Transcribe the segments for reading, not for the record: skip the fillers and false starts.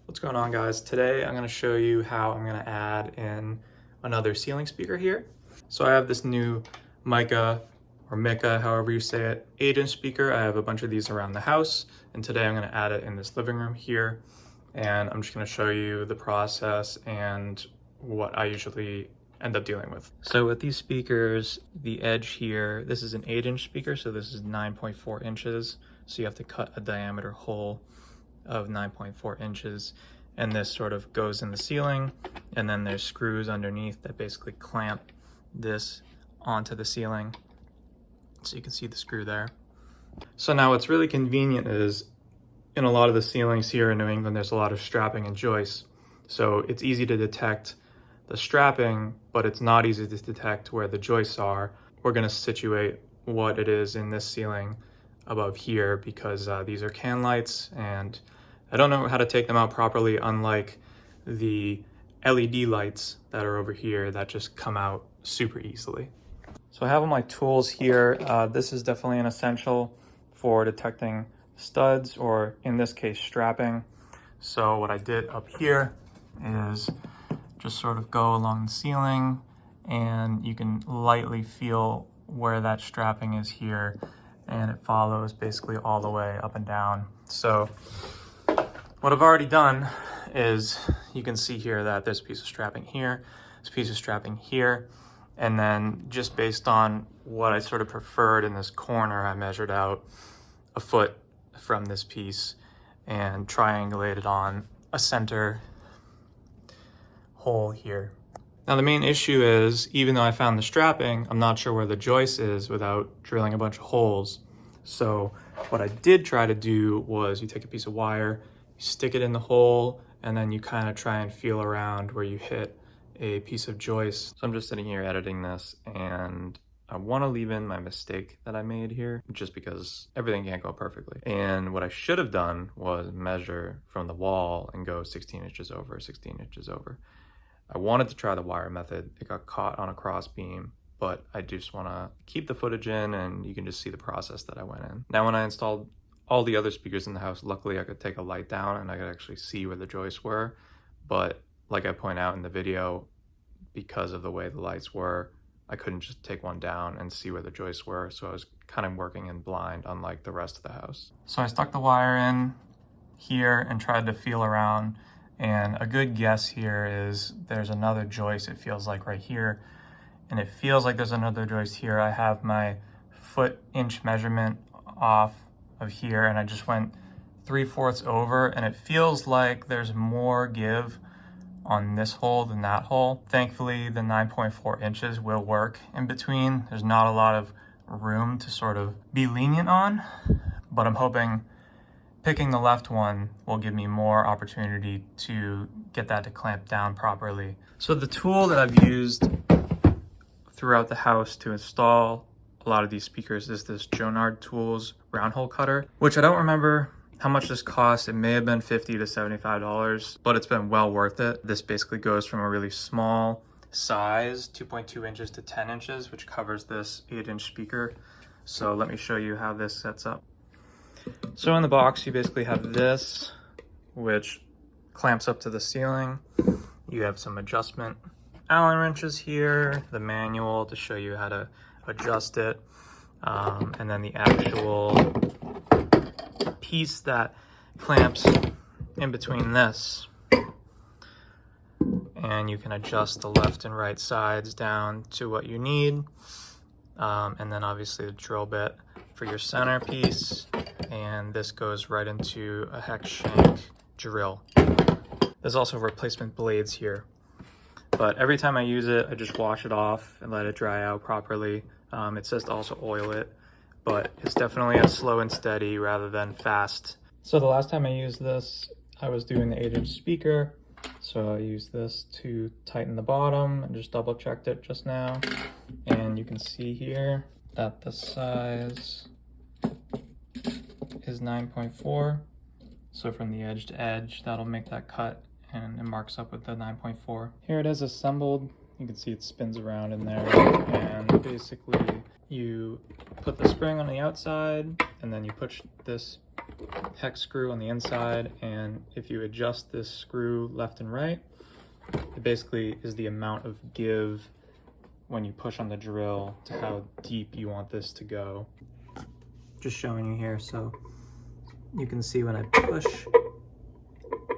What's going on, guys? Today I'm going to show you how I'm going to add in another ceiling speaker here. So I have this new Mica or Mica, however you say it, 8-inch speaker. I have a bunch of these around the house, and today I'm going to add it in this living room here. And I'm just going to show you the process and what I usually end up dealing with. So with these speakers, the edge here, this is an 8-inch speaker, so this is 9.4 inches. So you have to cut a diameter hole of 9.4 inches, and this sort of goes in the ceiling, and then there's screws underneath that basically clamp this onto the ceiling. So you can see the screw there. So now what's really convenient is in a lot of the ceilings here in New England, there's a lot of strapping and joists. So it's easy to detect the strapping, but it's not easy to detect where the joists are. We're going to situate what it is in this ceiling above here because these are can lights, and I don't know how to take them out properly, unlike the LED lights that are over here that just come out super easily. So I have all my tools here. This is definitely an essential for detecting studs, or in this case, strapping. So what I did up here is just sort of go along the ceiling, and you can lightly feel where that strapping is here, and it follows basically all the way up and down. So what I've already done is you can see here that there's a piece of strapping here, there's a piece of strapping here, and then just based on what I sort of preferred in this corner, I measured out a foot from this piece and triangulated on a center hole here. Now the main issue is, even though I found the strapping, I'm not sure where the joist is without drilling a bunch of holes. So what I did try to do was you take a piece of wire, you stick it in the hole, and then you kind of try and feel around where you hit a piece of joist. So I'm just sitting here editing this, and I want to leave in my mistake that I made here, just because everything can't go perfectly. And what I should have done was measure from the wall and go 16 inches over, 16 inches over. I wanted to try the wire method. It got caught on a cross beam, but I just want to keep the footage in, and you can just see the process that I went in. Now, when I installed all the other speakers in the house, luckily I could take a light down and I could actually see where the joists were. But like I point out in the video, because of the way the lights were, I couldn't just take one down and see where the joists were. So I was kind of working in blind, unlike the rest of the house. So I stuck the wire in here and tried to feel around. And a good guess here is there's another joist, it feels like right here. And it feels like there's another joist here. I have my foot-inch measurement off of here, and I just went 3/4 over, and it feels like there's more give on this hole than that hole. Thankfully, the 9.4 inches will work in between. There's not a lot of room to sort of be lenient on, but I'm hoping picking the left one will give me more opportunity to get that to clamp down properly. So the tool that I've used throughout the house to install a lot of these speakers is this Jonard Tools round hole cutter, which I don't remember how much this cost. It may have been $50 to $75, but it's been well worth it. This basically goes from a really small size, 2.2 inches to 10 inches, which covers this 8-inch speaker. So let me show you how this sets up. So in the box, you basically have this, which clamps up to the ceiling. You have some adjustment Allen wrenches here, the manual to show you how to adjust it, and then the actual piece that clamps in between this. And you can adjust the left and right sides down to what you need. And then obviously the drill bit for your centerpiece. And this goes right into a hex shank drill. There's also replacement blades here. But every time I use it, I just wash it off and let it dry out properly. It says to also oil it, but it's definitely a slow and steady rather than fast. So the last time I used this, I was doing the 8-inch speaker. So I used this to tighten the bottom and just double checked it just now. And you can see here that the size is 9.4. So from the edge to edge, that'll make that cut, and it marks up with the 9.4. Here it is assembled. You can see it spins around in there, and basically you put the spring on the outside, and then you push this hex screw on the inside, and if you adjust this screw left and right, it basically is the amount of give when you push on the drill to how deep you want this to go. Just showing you here, so you can see when I push,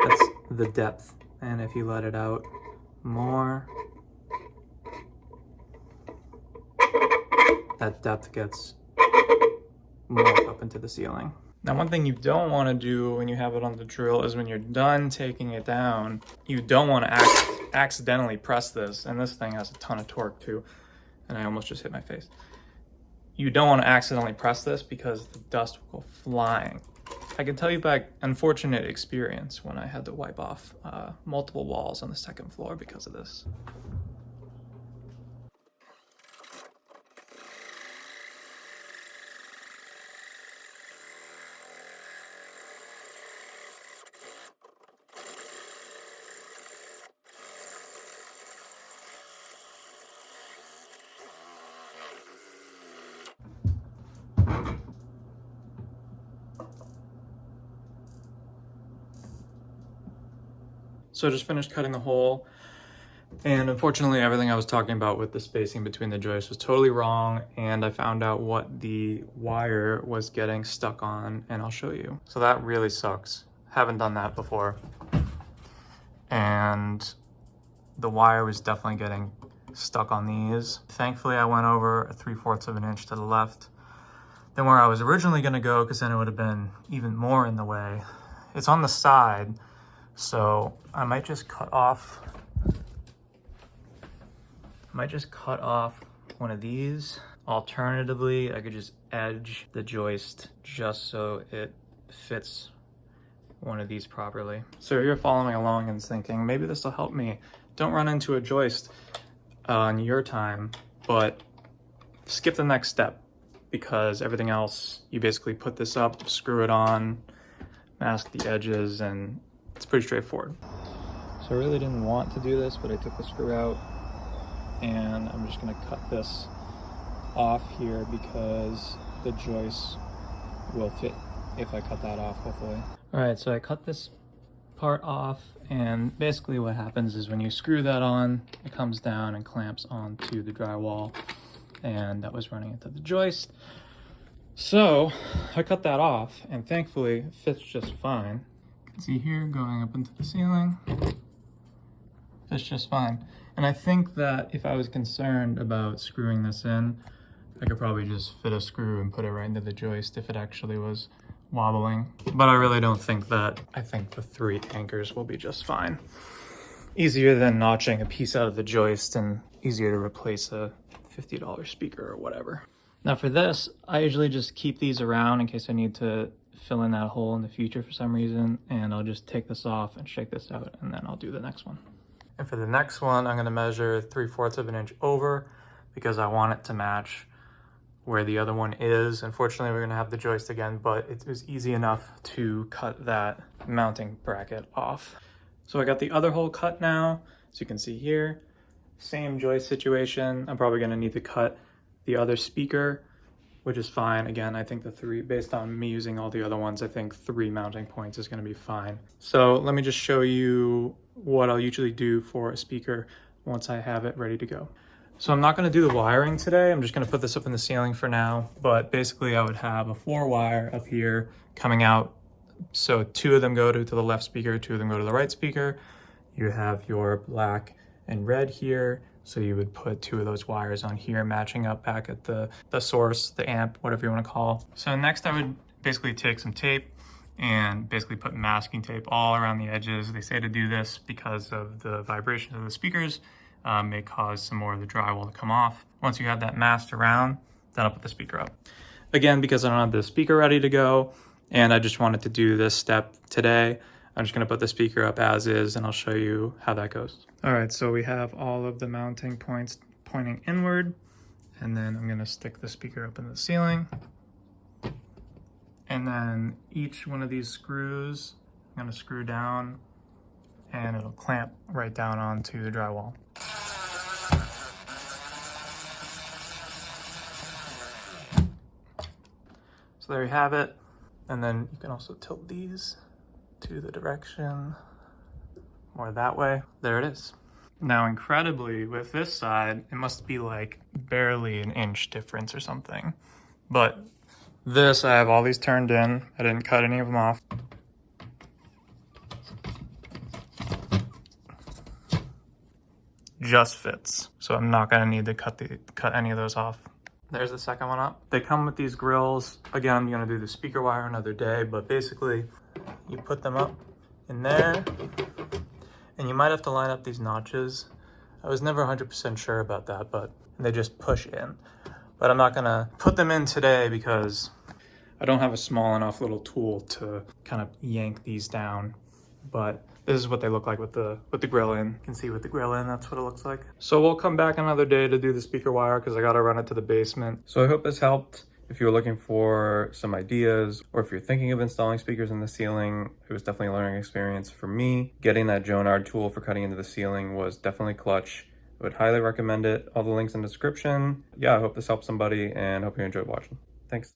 that's the depth, and if you let it out more, that depth gets more up into the ceiling. Now, one thing you don't want to do when you have it on the drill is when you're done taking it down, you don't want to accidentally press this, and this thing has a ton of torque too, and I almost just hit my face. You don't want to accidentally press this because the dust will go flying. I can tell you by unfortunate experience when I had to wipe off multiple walls on the second floor because of this. So I just finished cutting the hole, and unfortunately everything I was talking about with the spacing between the joists was totally wrong, and I found out what the wire was getting stuck on, and I'll show you. So that really sucks. Haven't done that before. And the wire was definitely getting stuck on these. Thankfully I went over 3/4 of an inch to the left than where I was originally gonna go, because then it would have been even more in the way. It's on the side, so I might just cut off one of these. Alternatively, I could just edge the joist just so it fits one of these properly. So if you're following along and thinking, maybe this will help me, don't run into a joist on your time, but skip the next step, because everything else, you basically put this up, screw it on, mask the edges, and it's pretty straightforward. So I really didn't want to do this, but I took the screw out, and I'm just gonna cut this off here because the joist will fit if I cut that off, hopefully. All right, so I cut this part off, and basically what happens is when you screw that on, it comes down and clamps onto the drywall, and that was running into the joist. So I cut that off, and thankfully it fits just fine. You can see here going up into the ceiling, fits just fine. And I think that if I was concerned about screwing this in, I could probably just fit a screw and put it right into the joist if it actually was wobbling. But I really don't think that. I think the 3 anchors will be just fine. Easier than notching a piece out of the joist, and easier to replace a $50 speaker or whatever. Now for this, I usually just keep these around in case I need to fill in that hole in the future for some reason, and I'll just take this off and shake this out, and then I'll do the next one. And for the next one, I'm gonna measure 3/4 of an inch over because I want it to match where the other one is. Unfortunately, we're gonna have the joist again, but it was easy enough to cut that mounting bracket off. So I got the other hole cut now, as you can see here. Same joist situation. I'm probably gonna need to cut the other speaker, which is fine. Again, I think the 3, based on me using all the other ones, I think 3 mounting points is gonna be fine. So let me just show you what I'll usually do for a speaker once I have it ready to go. So I'm not gonna do the wiring today. I'm just gonna put this up in the ceiling for now. But basically I would have a 4 wire up here coming out. So 2 of them go to the left speaker, 2 of them go to the right speaker. You have your black and red here. So you would put 2 of those wires on here, matching up back at the source, the amp, whatever you wanna call. So next I would basically take some tape and basically put masking tape all around the edges. They say to do this because of the vibration of the speakers may cause some more of the drywall to come off. Once you have that masked around, then I'll put the speaker up. Again, because I don't have the speaker ready to go, and I just wanted to do this step today, I'm just gonna put the speaker up as is, and I'll show you how that goes. All right, so we have all of the mounting points pointing inward, and then I'm gonna stick the speaker up in the ceiling. And then each one of these screws, I'm gonna screw down, and it'll clamp right down onto the drywall. So there you have it. And then you can also tilt these to the direction more that way. There it is. Now, incredibly, with this side, it must be like barely an inch difference or something. But this, I have all these turned in. I didn't cut any of them off. Just fits. So I'm not gonna need to cut any of those off. There's the second one up. They come with these grills. Again, I'm gonna do the speaker wire another day, but basically you put them up in there and you might have to line up these notches. I was never 100% sure about that, but they just push in. But I'm not gonna put them in today because I don't have a small enough little tool to kind of yank these down. But this is what they look like with the grill in. You can see with the grill in, that's what it looks like. So we'll come back another day to do the speaker wire because I gotta run it to the basement. So I hope this helped. If you're looking for some ideas, or if you're thinking of installing speakers in the ceiling, it was definitely a learning experience for me. Getting that Jonard tool for cutting into the ceiling was definitely clutch. I would highly recommend it. All the links in the description. Yeah, I hope this helps somebody and hope you enjoyed watching. Thanks.